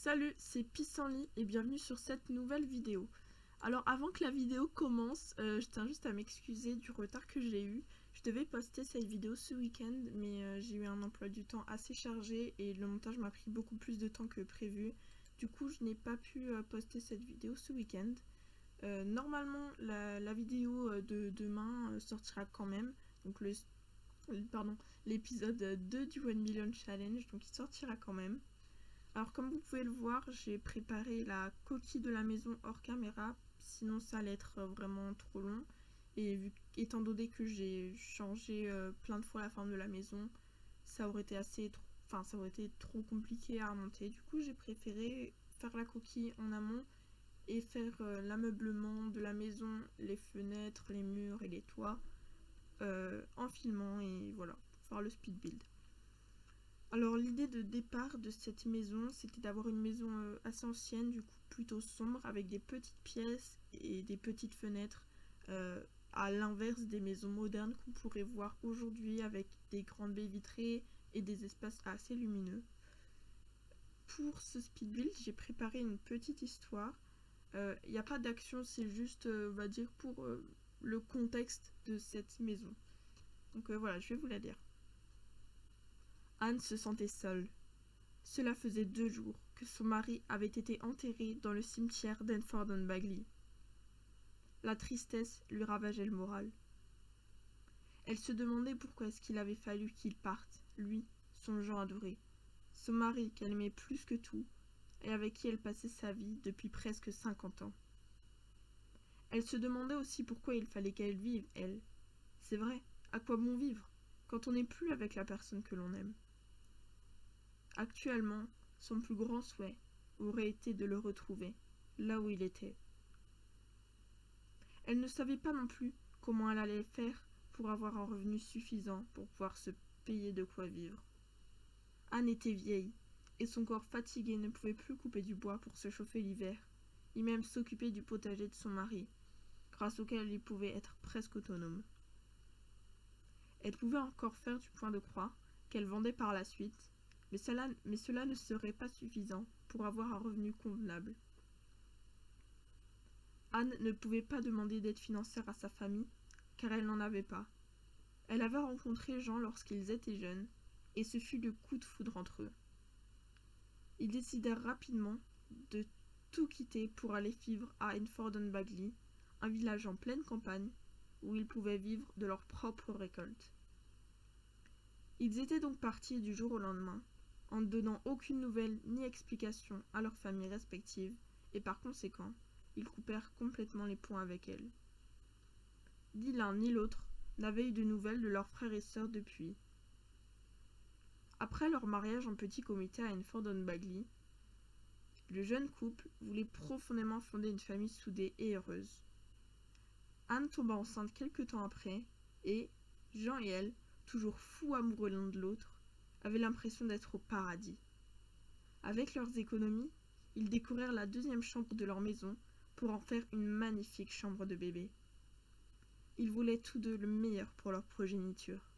Salut, c'est Pissenlit et bienvenue sur cette nouvelle vidéo. Alors avant que la vidéo commence, je tiens juste à m'excuser du retard que j'ai eu. Je devais poster cette vidéo ce week-end, mais j'ai eu un emploi du temps assez chargé et le montage m'a pris beaucoup plus de temps que prévu. Du coup, je n'ai pas pu poster cette vidéo ce week-end. Normalement, la vidéo de demain sortira quand même. Donc l'épisode 2 du 1 Million Challenge, donc il sortira quand même. Alors comme vous pouvez le voir, j'ai préparé la coquille de la maison hors caméra, sinon ça allait être vraiment trop long. Et étant donné que j'ai changé plein de fois la forme de la maison, ça aurait été ça aurait été trop compliqué à monter. Du coup, j'ai préféré faire la coquille en amont et faire l'ameublement de la maison, les fenêtres, les murs et les toits en filmant et voilà, pour faire le speed build. Alors l'idée de départ de cette maison, c'était d'avoir une maison assez ancienne, du coup plutôt sombre, avec des petites pièces et des petites fenêtres, à l'inverse des maisons modernes qu'on pourrait voir aujourd'hui avec des grandes baies vitrées et des espaces assez lumineux. Pour ce speed build, j'ai préparé une petite histoire. Il n'y a pas d'action, c'est juste, on va dire, pour le contexte de cette maison. Donc voilà, je vais vous la lire. Anne se sentait seule. Cela faisait 2 jours que son mari avait été enterré dans le cimetière d'Enford-on-Bagley. La tristesse lui ravageait le moral. Elle se demandait pourquoi est-ce qu'il avait fallu qu'il parte, lui, son Jean adoré, son mari qu'elle aimait plus que tout, et avec qui elle passait sa vie depuis presque 50 ans. Elle se demandait aussi pourquoi il fallait qu'elle vive, elle. C'est vrai, à quoi bon vivre, quand on n'est plus avec la personne que l'on aime? Actuellement, son plus grand souhait aurait été de le retrouver, là où il était. Elle ne savait pas non plus comment elle allait faire pour avoir un revenu suffisant pour pouvoir se payer de quoi vivre. Anne était vieille, et son corps fatigué ne pouvait plus couper du bois pour se chauffer l'hiver, ni même s'occuper du potager de son mari, grâce auquel il pouvait être presque autonome. Elle pouvait encore faire du point de croix, qu'elle vendait par la suite, mais cela ne serait pas suffisant pour avoir un revenu convenable. Anne ne pouvait pas demander d'aide financière à sa famille, car elle n'en avait pas. Elle avait rencontré Jean lorsqu'ils étaient jeunes, et ce fut le coup de foudre entre eux. Ils décidèrent rapidement de tout quitter pour aller vivre à Enford-on-Bagley, un village en pleine campagne, où ils pouvaient vivre de leur propre récolte. Ils étaient donc partis du jour au lendemain, en ne donnant aucune nouvelle ni explication à leurs familles respectives, et par conséquent, ils coupèrent complètement les ponts avec elles. Ni l'un ni l'autre n'avaient eu de nouvelles de leurs frères et sœurs depuis. Après leur mariage en petit comité à Enford-on-Bagley, le jeune couple voulait profondément fonder une famille soudée et heureuse. Anne tomba enceinte quelque temps après, et Jean et elle, toujours fous amoureux l'un de l'autre, avaient l'impression d'être au paradis. Avec leurs économies, ils décorèrent la 2e chambre de leur maison pour en faire une magnifique chambre de bébé. Ils voulaient tous deux le meilleur pour leur progéniture.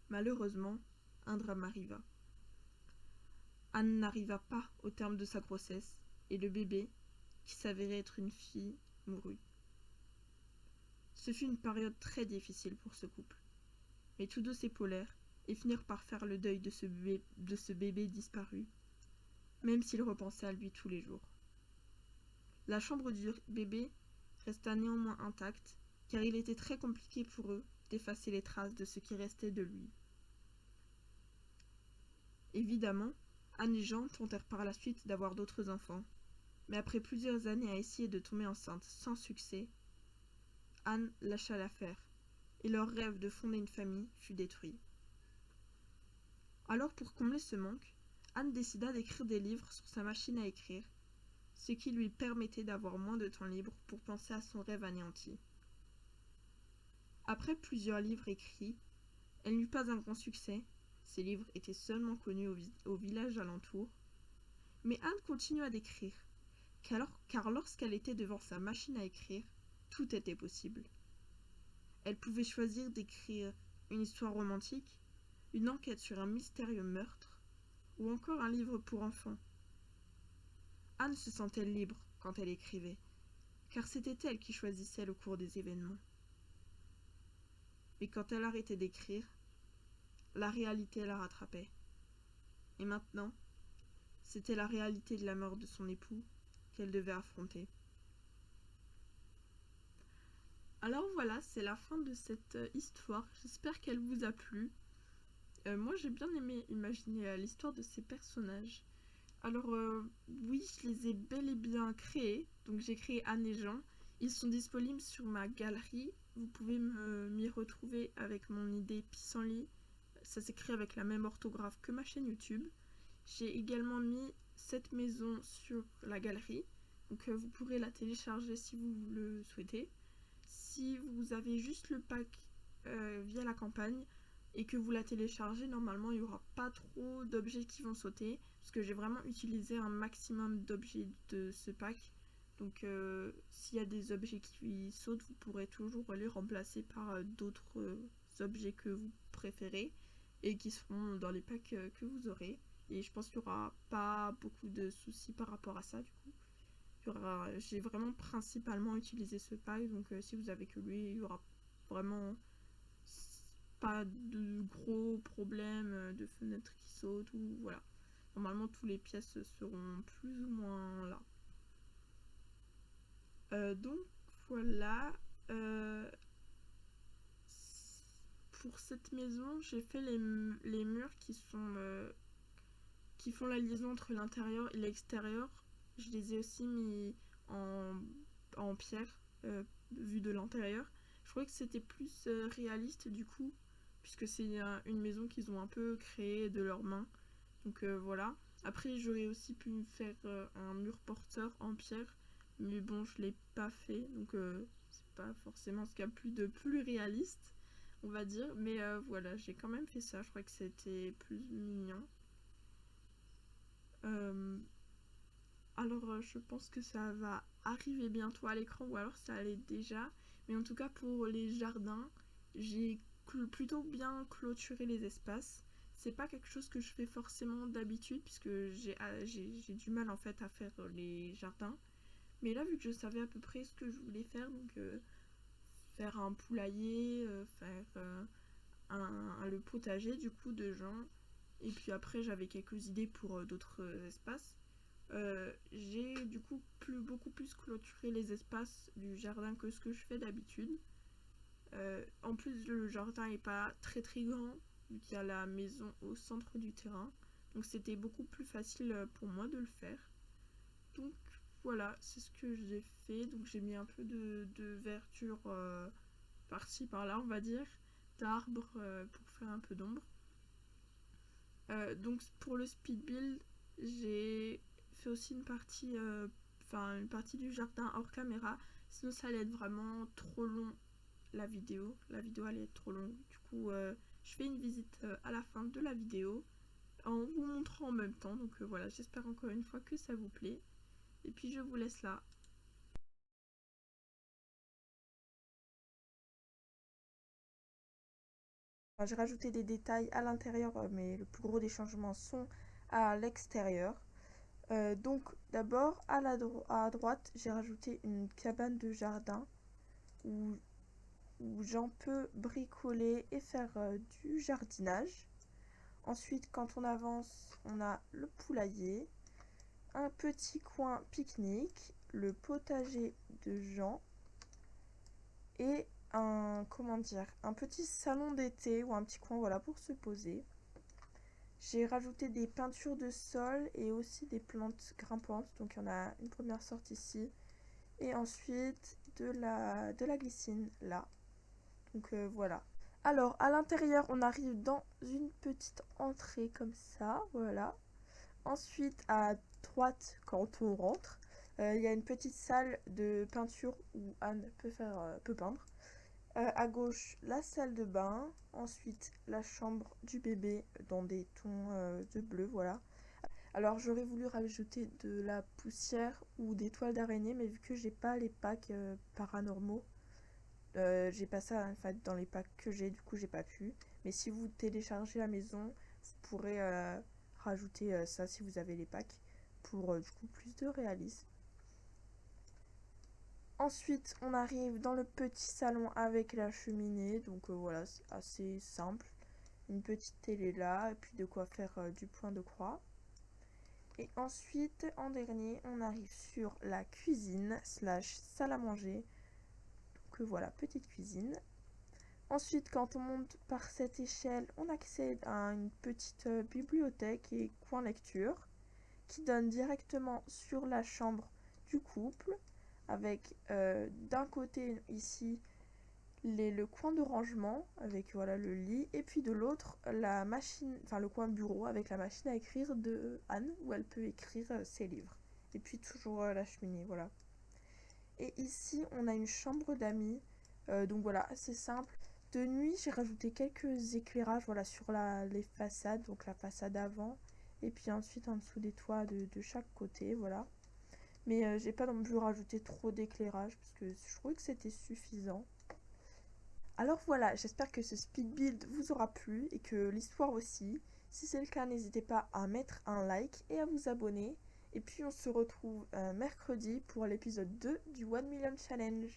Malheureusement, un drame arriva. Anne n'arriva pas au terme de sa grossesse, et le bébé, qui s'avérait être une fille, mourut. Ce fut une période très difficile pour ce couple, mais tous deux s'épaulèrent et finirent par faire le deuil de ce bébé disparu, même s'ils repensaient à lui tous les jours. La chambre du bébé resta néanmoins intacte, car il était très compliqué pour eux d'effacer les traces de ce qui restait de lui. Évidemment, Anne et Jean tentèrent par la suite d'avoir d'autres enfants, mais après plusieurs années à essayer de tomber enceinte sans succès, Anne lâcha l'affaire, et leur rêve de fonder une famille fut détruit. Alors pour combler ce manque, Anne décida d'écrire des livres sur sa machine à écrire, ce qui lui permettait d'avoir moins de temps libre pour penser à son rêve anéanti. Après plusieurs livres écrits, elle n'eut pas un grand succès, ses livres étaient seulement connus au village alentour, mais Anne continua d'écrire, car lorsqu'elle était devant sa machine à écrire, tout était possible. Elle pouvait choisir d'écrire une histoire romantique, une enquête sur un mystérieux meurtre, ou encore un livre pour enfants. Anne se sentait libre quand elle écrivait, car c'était elle qui choisissait le cours des événements. Mais quand elle arrêtait d'écrire, la réalité la rattrapait. Et maintenant, c'était la réalité de la mort de son époux qu'elle devait affronter. Alors voilà, c'est la fin de cette histoire. J'espère qu'elle vous a plu. Moi, j'ai bien aimé imaginer l'histoire de ces personnages. Alors, oui, je les ai bel et bien créés. Donc, j'ai créé Anne et Jean. Ils sont disponibles sur ma galerie. Vous pouvez m'y retrouver avec mon idée Pissenlit. Ça s'écrit avec la même orthographe que ma chaîne YouTube. J'ai également mis cette maison sur la galerie. Donc, vous pourrez la télécharger si vous le souhaitez. Si vous avez juste le pack via la campagne et que vous la téléchargez, normalement il n'y aura pas trop d'objets qui vont sauter parce que j'ai vraiment utilisé un maximum d'objets de ce pack. Donc s'il y a des objets qui sautent, vous pourrez toujours les remplacer par d'autres objets que vous préférez et qui seront dans les packs que vous aurez. Et je pense qu'il n'y aura pas beaucoup de soucis par rapport à ça du coup. J'ai vraiment principalement utilisé ce pack, donc si vous avez que lui, il y aura vraiment pas de gros problèmes de fenêtres qui sautent ou voilà. Normalement, toutes les pièces seront plus ou moins là. Donc voilà. Pour cette maison, j'ai fait les murs qui font la liaison entre l'intérieur et l'extérieur. Je les ai aussi mis en pierre, vu de l'intérieur. Je trouvais que c'était plus réaliste du coup, puisque c'est une maison qu'ils ont un peu créée de leurs mains. Donc voilà. Après, j'aurais aussi pu me faire un mur porteur en pierre, mais bon, je l'ai pas fait, donc c'est pas forcément ce qu'il y a plus de plus réaliste, on va dire. Mais voilà, j'ai quand même fait ça. Je crois que c'était plus mignon. Alors je pense que ça va arriver bientôt à l'écran ou alors ça allait déjà. Mais en tout cas pour les jardins, j'ai plutôt bien clôturé les espaces. C'est pas quelque chose que je fais forcément d'habitude puisque j'ai du mal en fait à faire les jardins. Mais là vu que je savais à peu près ce que je voulais faire, donc faire un poulailler, faire le potager du coup de Jean. Et puis après j'avais quelques idées pour d'autres espaces. J'ai du coup beaucoup plus clôturé les espaces du jardin que ce que je fais d'habitude. En plus le jardin est pas très très grand vu qu'il y a la maison au centre du terrain. Donc c'était beaucoup plus facile pour moi de le faire. Donc voilà, c'est ce que j'ai fait. Donc j'ai mis un peu de verdure par-ci par-là on va dire, d'arbres pour faire un peu d'ombre. Donc pour le speed build, j'ai fait aussi une partie du jardin hors caméra, sinon ça allait être vraiment trop long la vidéo allait être trop longue. Du coup je fais une visite à la fin de la vidéo en vous montrant en même temps. Donc voilà, j'espère encore une fois que ça vous plaît et puis je vous laisse là. J'ai rajouté des détails à l'intérieur, mais le plus gros des changements sont à l'extérieur. Donc d'abord à droite j'ai rajouté une cabane de jardin où, j'en peux bricoler et faire du jardinage. Ensuite quand on avance on a le poulailler, un petit coin pique-nique, le potager de Jean et un petit salon d'été ou un petit coin voilà pour se poser. J'ai rajouté des peintures de sol et aussi des plantes grimpantes. Donc il y en a une première sorte ici. Et ensuite de la glycine là. Donc voilà. Alors à l'intérieur on arrive dans une petite entrée comme ça. Voilà. Ensuite à droite quand on rentre, il y a une petite salle de peinture où Anne peut peindre. À gauche, la salle de bain. Ensuite, la chambre du bébé dans des tons de bleu, voilà. Alors, j'aurais voulu rajouter de la poussière ou des toiles d'araignée, mais vu que j'ai pas les packs paranormaux, j'ai pas ça en fait dans les packs que j'ai, du coup, j'ai pas pu. Mais si vous téléchargez la maison, vous pourrez rajouter ça si vous avez les packs pour du coup plus de réalisme. Ensuite, on arrive dans le petit salon avec la cheminée. Donc voilà, c'est assez simple. Une petite télé là, et puis de quoi faire du point de croix. Et ensuite, en dernier, on arrive sur la cuisine slash salle à manger. Donc voilà, petite cuisine. Ensuite, quand on monte par cette échelle, on accède à une petite bibliothèque et coin lecture qui donne directement sur la chambre du couple, avec d'un côté ici le coin de rangement avec voilà le lit, et puis de l'autre la machine, enfin le coin bureau avec la machine à écrire de Anne où elle peut écrire ses livres, et puis toujours la cheminée, voilà. Et ici on a une chambre d'amis, donc voilà, assez simple. De nuit j'ai rajouté quelques éclairages voilà sur les façades, donc la façade avant et puis ensuite en dessous des toits de chaque côté, voilà. Mais j'ai pas non plus rajouté trop d'éclairage parce que je trouvais que c'était suffisant. Alors voilà, j'espère que ce speed build vous aura plu et que l'histoire aussi. Si c'est le cas, n'hésitez pas à mettre un like et à vous abonner. Et puis on se retrouve mercredi pour l'épisode 2 du 1 Million Challenge.